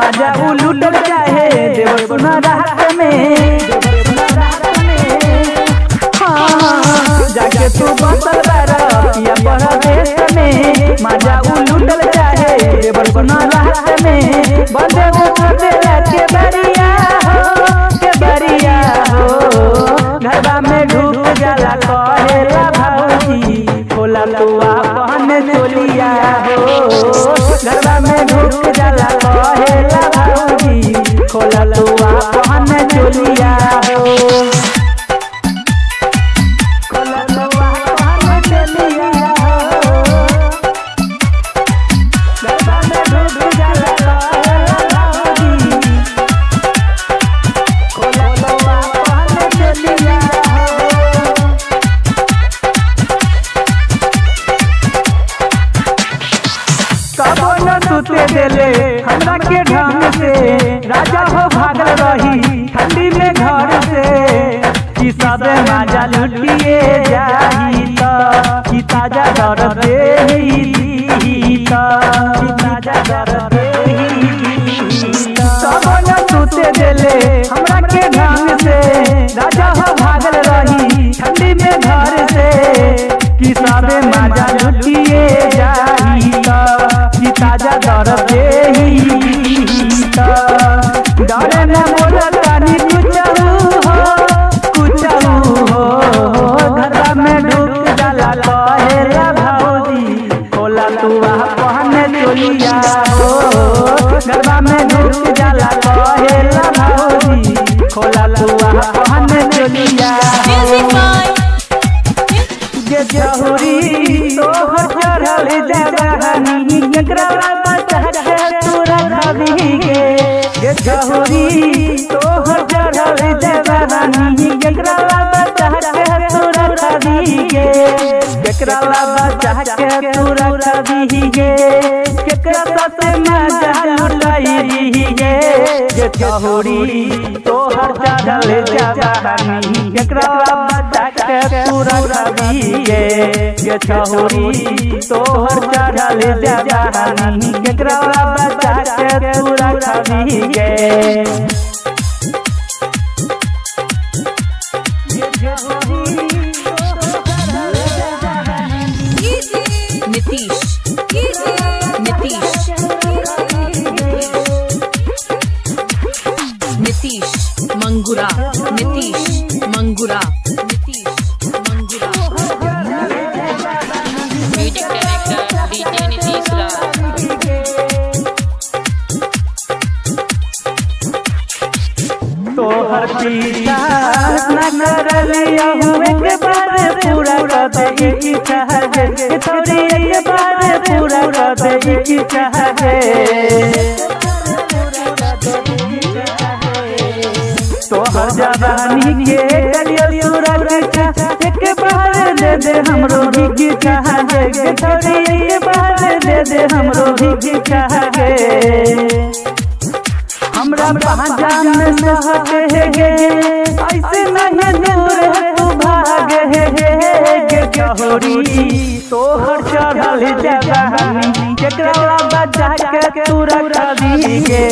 मजा लूटल चाहे देव सुना रात में। हाँ जाके तू बसल बारा पिया परदेश में, मजा लूटल चाहे देव सुना रात में। बंदे के बरिया हो घरवा में ढूक जाला कहेला भौजी खोला तुआ पहन चोलिया हो। घरवा में ढूक जाला कहेला भौजी खोला तुआ पहन चोलिया हो। खोला तुआ पहन चोलिया हो। घरवा में ढूक जाला कहेला भौजी खोला तुआ पहन चोलिया हो। कबो न सुते देले हमरा के ढंग से, राजा हो भागल रही ठंडी में घर से। कि सब मजा लुटिए जाही त कि ताजा दर देही त कि ताजा दर देही। कबो न सुते देले हमरा के ढंग से, राजा हो भागल रही ठंडी में घर से। कि सब मजा लुटिए जाही त ताजा दर देही त। डरे न बोलतानी कुचहू हो घरवा में ढूक जाला कहेला भौजी खोला तुआ पहन चोलिया हो। घरवा में ढूक जाला कहेला भौजी खोला तुआ पहन चोलिया हो। जहुरी तोहर चढ़ल जवानी केकरा बचा के तू रखबी गे। जहुरी तोहर चढ़ल जवानी केकरा बचा के तू रखबी गे। केकरा बचा के तू रखबी गे। केकरा साथे मजा लुटाई गे। जहुरी तोहर चढ़ल जवानी केकरा बचा के तू रखबी गे। छहुरी तोहर चढ़ल जवानी केकरा बचा के तू रखबी गे। Nitish Mangura Nitish Mangura music director DJ Nitish तोहर पीछा न करलिया एक बार पूरा कर दे इच्छा है। थोड़ी एक बार पूरा कर दे इच्छा है। तोहर जवानी के करियल सुरक्षा एक बार दे दे हमरो भी चाहे। थोड़ी एक बार दे दे हमरो भी चाहे। हमरा पाजा में सहते गे ऐसे नहीं दूर तू भागे गे। जहुरी तोहर चढ़ल जवानी केकरा बचा के तू रखबी गे।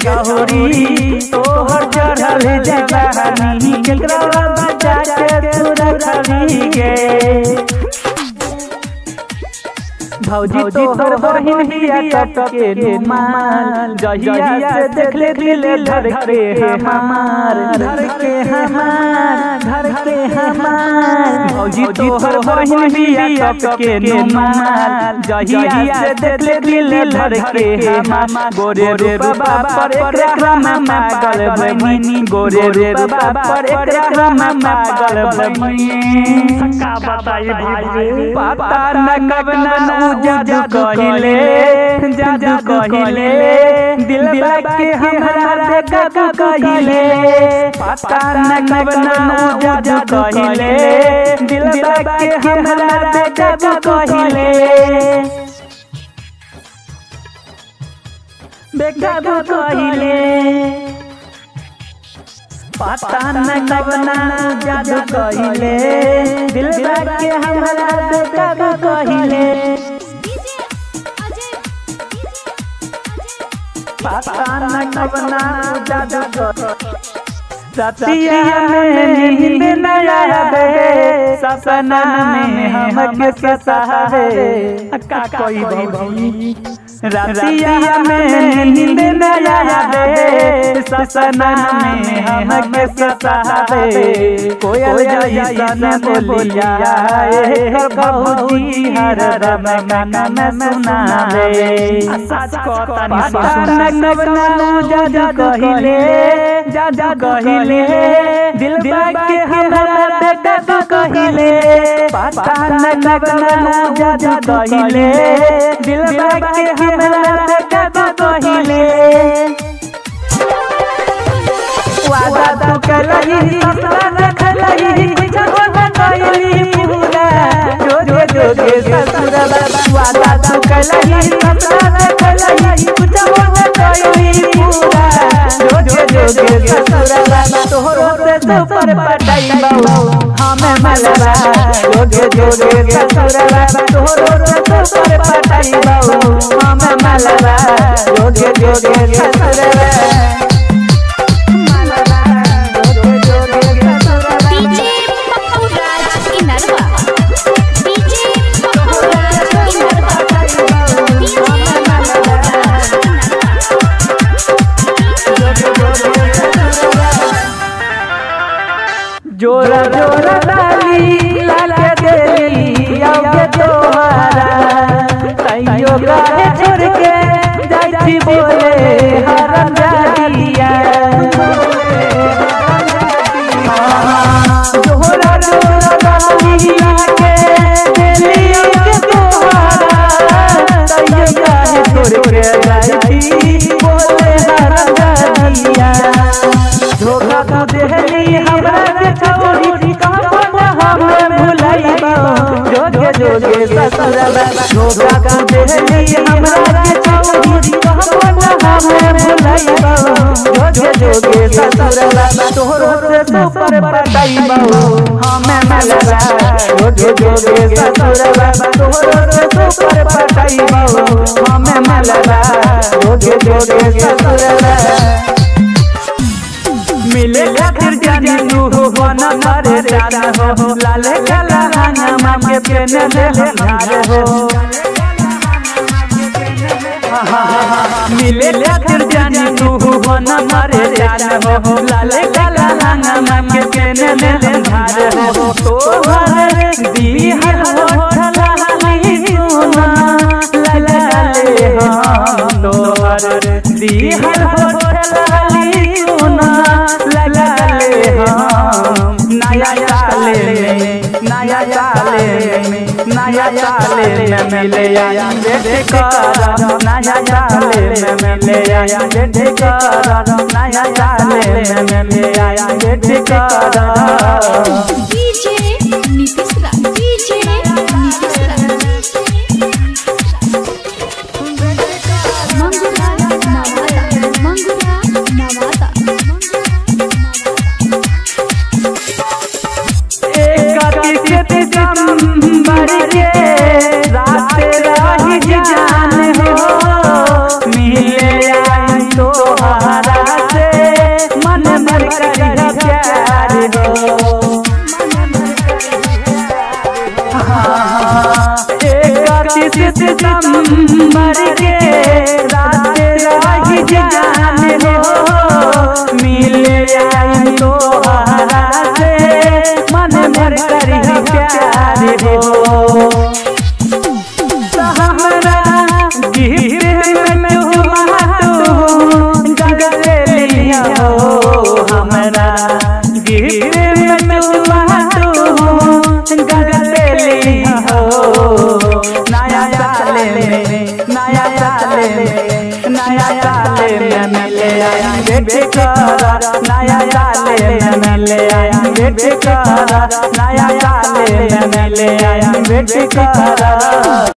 जहुरी तोहर चढ़ल जवानी केकरा बचा के तू रखबी गे। भौजी तोहर बहिन हिया टटके रुमाल जहिया से देख ले दिल धर के हमार भौजी तोहर बहिन हिया टटके रुमाल जहिया से देख ले दिल धर के हमार। गोरे रूपा पर एकरा हम पागल बहिनी गोरे रूपा पर एकरा हम पागल बहिनी। का बताई भाई पता न कब न जादू कहिले दिल के हमरा बेकाबू कहिले। पता न कब न जादू कहिले दिल के हमरा बेकाबू कहिले। बेकाबू कहिले पता न कब न जादू कहिले दिल के हमरा बेकाबू कहिले। पता न कब ना जादू कर सतिया में नींद न आवे सपना में हमके सतावे का कोई भौजी रतिया में नींद न आवे सपना में हमके सतावे कोयल जैसन बोलिया भौजी हर रम कान सुनावे सच कहतानी सुन जादू कहिले जादू कहिले दिल के हमरा जादू कहिले पता न लगना जादू कहिले दिल के हमरा जादू कहिले वादा तू कलही सपना रखलही जब कइली पूरा जोगे ससुरा वादा तू कलही सपना रखलही जब कइली पूरा जोगे ससुरा तोहरो से सुपर पटाइबो हमें मलबा जोगे ससुरा तोहरो से सुपर पटाइबो हमें मलबा जोगे ससुरा जोरा जोरा डाली लाके देली आगे तोहरा तैयो काहे छोड़ के जाई बोले हरम जादिया जोरा जोरा डाली लाके देली आगे तोहरा तैयो काहे छोड़ के जाई बोले हरम जादिया धोखा तो देली हमरा छोड़ी कहबो हम भुलाइबो जोगे ससुरा धोखा तो देली हमरा छोड़ी कहबो हम भुलाइबो जोगे ससुरा तोहरो से सुपर पटाइबो हमें मलबा जोगे ससुरा तोहरो से सुपर पटाइबो हमें मलबा जोगे ससुरा मिले खातिर जानी तू हो न करे जान हो लाले काला हंगामा के पेने ले धार हो मिले खातिर जानी तू हो न करे जान हो लाले काला हंगामा के पेने ले धार हो तोहर दीहर होठला हली सोना ललाले हम तोहर दीहर होठला हली सोना नया साले में मिले बेटे कर नया साले में मिले बेटे कर नया साले में मिले बेटे कर डीजे नीतीशरा डीजे नीतीशरा मंगुरा नवादा बेटे कर नया साले में मिले बेटे कर नया साले में मिले बेटे कर।